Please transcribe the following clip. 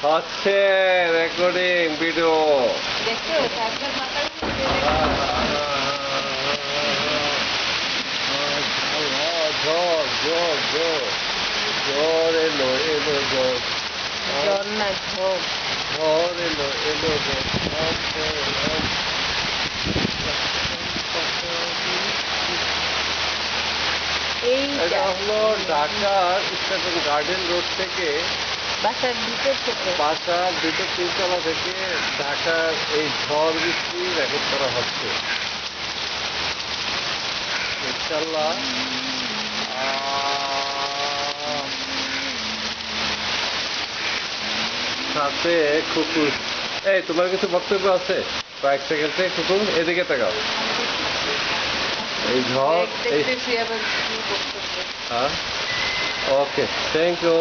হচ্ছে recording video. দেখছো charger মাথার উপরে ঝড় ঝড় ঝড় ঝড় এলো এলো ঝড় জল না ঝোপ। ঝড় এলো এলো ঝড় এটা হলো ঢাকার স্টেশন গার্ডেন রোড থেকে, বাসার ভিতর থেকে বাসার দুটো তিনতলা থেকে ঢাকার এই ঝড় বৃষ্টি রেকর্ড করা হচ্ছে ইনশাল্লাহ। সাথে কুকুর। এই তোমার কিছু বক্তব্য আছে? কয়েক সেকেন্ডে কুকুর এদিকে তাকাও। এই ঝড় এই দেখতেছি আবার কি বক্তব্য। হ্যাঁ, ওকে, থ্যাংক ইউ।